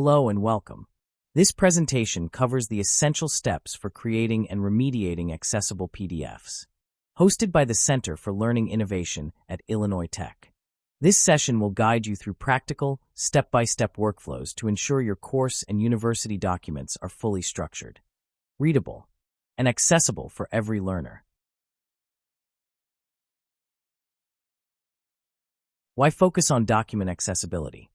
Hello and welcome. This presentation covers the essential steps for creating and remediating accessible PDFs. Hosted by the Center for Learning Innovation at Illinois Tech. This session will guide you through practical, step-by-step workflows to ensure your course and university documents are fully structured, readable, and accessible for every learner. Why focus on document accessibility?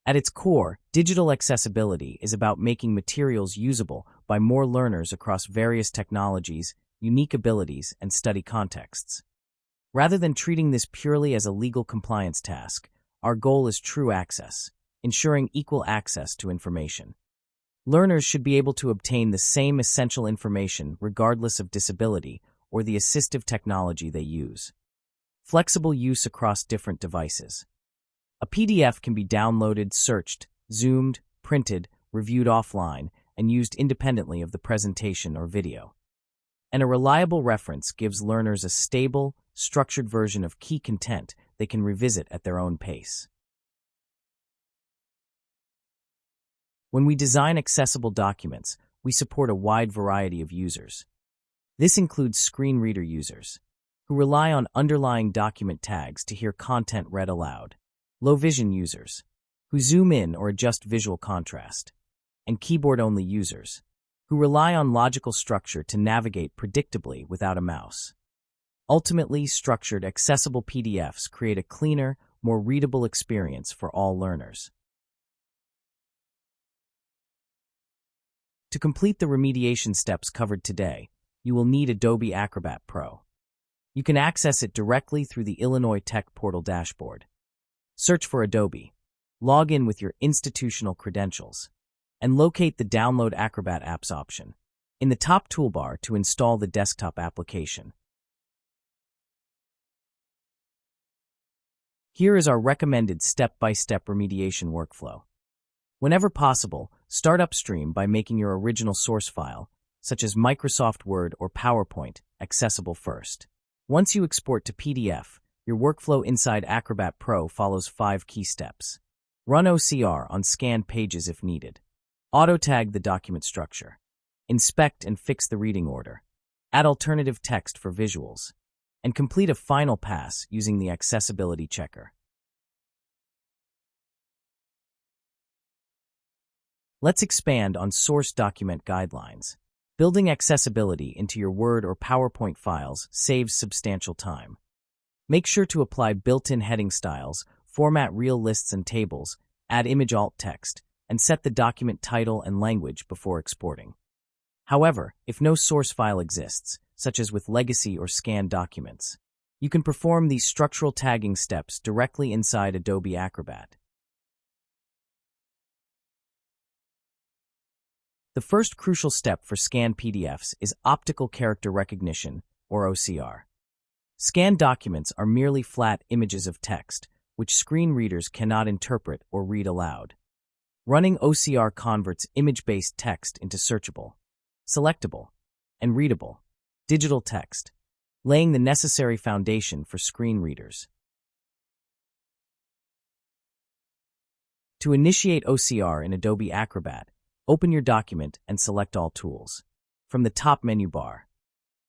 At its core, digital accessibility is about making materials usable by more learners across various technologies, unique abilities, and study contexts. Rather than treating this purely as a legal compliance task, our goal is true access, ensuring equal access to information. Learners should be able to obtain the same essential information regardless of disability or the assistive technology they use. Flexible use across different devices. A PDF can be downloaded, searched, zoomed, printed, reviewed offline, and used independently of the presentation or video. And a reliable reference gives learners a stable, structured version of key content they can revisit at their own pace. When we design accessible documents, we support a wide variety of users. This includes screen reader users, who rely on underlying document tags to hear content read aloud, low vision users, who zoom in or adjust visual contrast, and keyboard-only users, who rely on logical structure to navigate predictably without a mouse. Ultimately, structured, accessible PDFs create a cleaner, more readable experience for all learners. To complete the remediation steps covered today, you will need Adobe Acrobat Pro. You can access it directly through the Illinois Tech Portal dashboard. Search for Adobe, log in with your institutional credentials, and locate the Download Acrobat Apps option in the top toolbar to install the desktop application. Here is our recommended step-by-step remediation workflow. Whenever possible, start upstream by making your original source file, such as Microsoft Word or PowerPoint, accessible first. Once you export to PDF, your workflow inside Acrobat Pro follows 5 key steps. Run OCR on scanned pages if needed. Auto-tag the document structure. Inspect and fix the reading order. Add alternative text for visuals. And complete a final pass using the accessibility checker. Let's expand on source document guidelines. Building accessibility into your Word or PowerPoint files saves substantial time. Make sure to apply built-in heading styles, format real lists and tables, add image alt text, and set the document title and language before exporting. However, if no source file exists, such as with legacy or scanned documents, you can perform these structural tagging steps directly inside Adobe Acrobat. The first crucial step for scanned PDFs is optical character recognition, or OCR. Scanned documents are merely flat images of text, which screen readers cannot interpret or read aloud. Running OCR converts image-based text into searchable, selectable, and readable digital text, laying the necessary foundation for screen readers. To initiate OCR in Adobe Acrobat, open your document and select All Tools. From the top menu bar.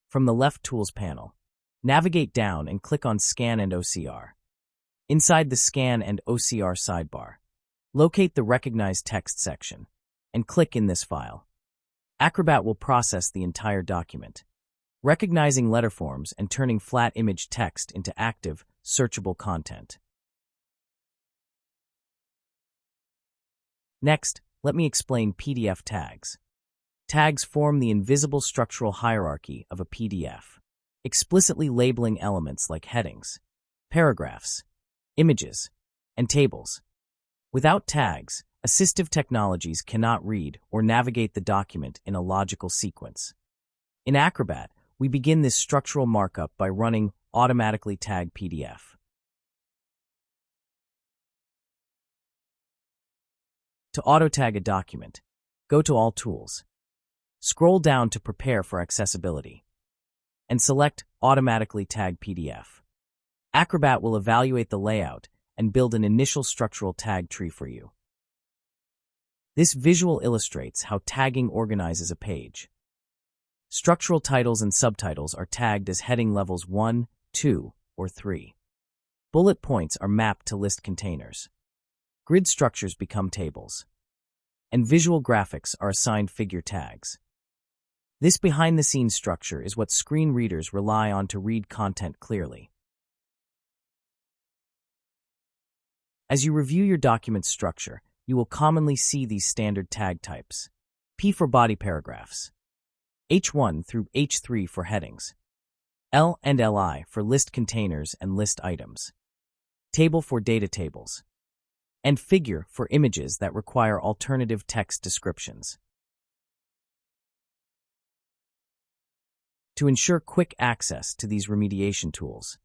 From the left Tools panel, navigate down and click on Scan and OCR. Inside the Scan and OCR sidebar, locate the Recognize Text section and click in this file. Acrobat will process the entire document, recognizing letterforms and turning flat image text into active, searchable content. Next, let me explain PDF tags. Tags form the invisible structural hierarchy of a PDF, explicitly labeling elements like headings, paragraphs, images, and tables. Without tags, assistive technologies cannot read or navigate the document in a logical sequence. In Acrobat, we begin this structural markup by running Automatically Tag PDF. To auto-tag a document, go to All Tools. Scroll down to Prepare for Accessibility, and select Automatically Tag PDF. Acrobat will evaluate the layout and build an initial structural tag tree for you. This visual illustrates how tagging organizes a page. Structural titles and subtitles are tagged as heading levels 1, 2, or 3. Bullet points are mapped to list containers. Grid structures become tables. And visual graphics are assigned figure tags. This behind-the-scenes structure is what screen readers rely on to read content clearly. As you review your document's structure, you will commonly see these standard tag types. P for body paragraphs, H1 through H3 for headings, L and LI for list containers and list items, table for data tables, and figure for images that require alternative text descriptions. To ensure quick access to these remediation tools,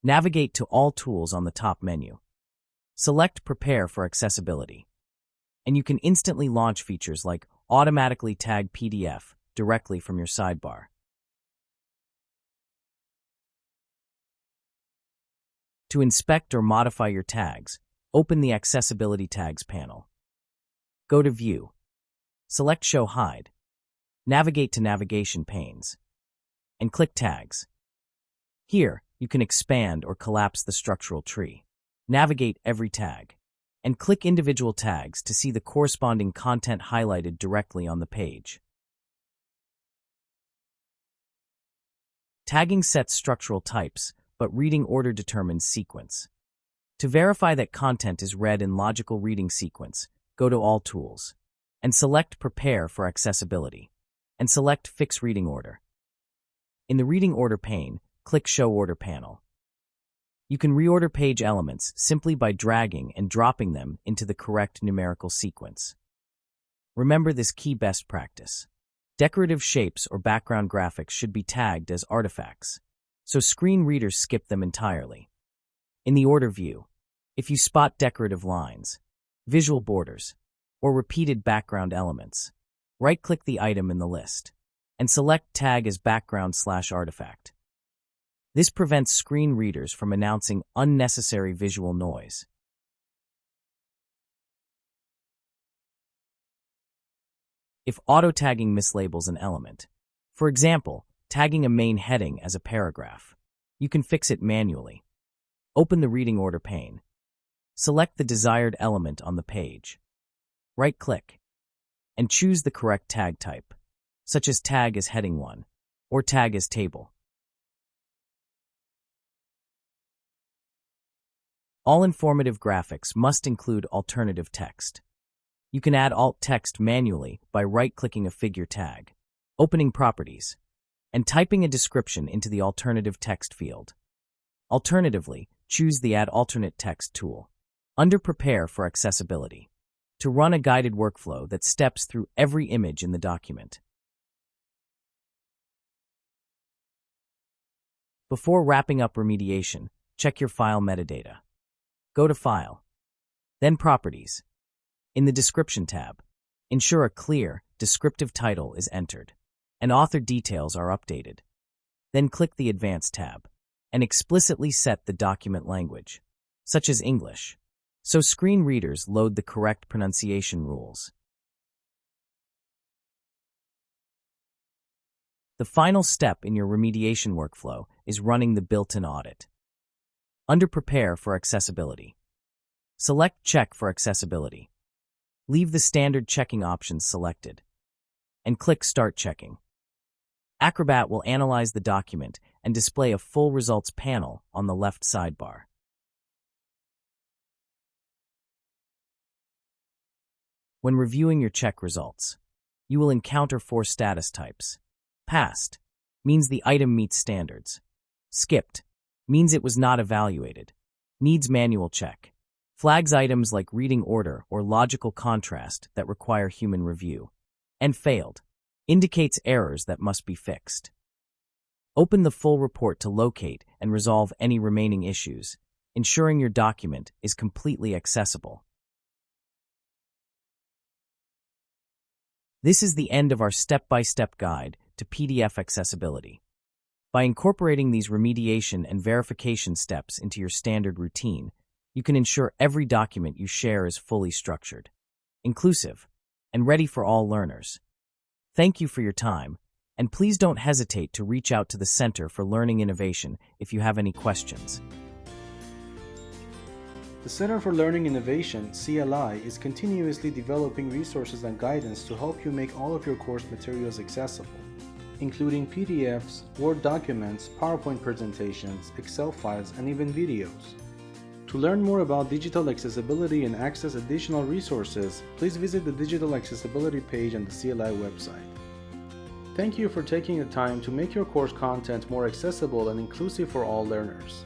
navigate to All Tools on the top menu. Select Prepare for accessibility, and you can instantly launch features like automatically tag PDF directly from your sidebar. To inspect or modify your tags, open the Accessibility Tags panel. Go to View. Select Show Hide. Navigate to Navigation panes. And click Tags. Here, you can expand or collapse the structural tree. Navigate every tag. And click individual tags to see the corresponding content highlighted directly on the page. Tagging sets structural types, but reading order determines sequence. To verify that content is read in logical reading sequence, go to All Tools, and select Prepare for accessibility, and select Fix Reading Order. In the Reading Order pane, click Show Order panel. You can reorder page elements simply by dragging and dropping them into the correct numerical sequence. Remember this key best practice. Decorative shapes or background graphics should be tagged as artifacts, so screen readers skip them entirely. In the Order view, if you spot decorative lines, visual borders, or repeated background elements, right-click the item in the list, and select Tag as Background/Artifact. This prevents screen readers from announcing unnecessary visual noise. If auto-tagging mislabels an element, for example, tagging a main heading as a paragraph, you can fix it manually. Open the Reading Order pane. Select the desired element on the page. Right-click, and choose the correct tag type, such as Tag as Heading 1, or Tag as Table. All informative graphics must include alternative text. You can add alt text manually by right-clicking a figure tag, opening Properties, and typing a description into the alternative text field. Alternatively, choose the Add Alternate Text tool. Under Prepare for accessibility, to run a guided workflow that steps through every image in the document. Before wrapping up remediation, check your file metadata. Go to File, then Properties. In the Description tab, ensure a clear, descriptive title is entered, and author details are updated. Then click the Advanced tab, and explicitly set the document language, such as English, so screen readers load the correct pronunciation rules. The final step in your remediation workflow is running the built-in audit. Under Prepare for accessibility, select Check for accessibility. Leave the standard checking options selected, and click Start Checking. Acrobat will analyze the document and display a full results panel on the left sidebar. When reviewing your check results, you will encounter 4 status types. Passed means the item meets standards. Skipped means it was not evaluated. Needs manual check. Flags items like reading order or logical contrast that require human review. And failed indicates errors that must be fixed. Open the full report to locate and resolve any remaining issues, ensuring your document is completely accessible. This is the end of our step-by-step guide to PDF accessibility. By incorporating these remediation and verification steps into your standard routine, you can ensure every document you share is fully structured, inclusive, and ready for all learners. Thank you for your time, and please don't hesitate to reach out to the Center for Learning Innovation if you have any questions. The Center for Learning Innovation, CLI, is continuously developing resources and guidance to help you make all of your course materials accessible, including PDFs, Word documents, PowerPoint presentations, Excel files, and even videos. To learn more about digital accessibility and access additional resources, please visit the Digital Accessibility page on the CLI website. Thank you for taking the time to make your course content more accessible and inclusive for all learners.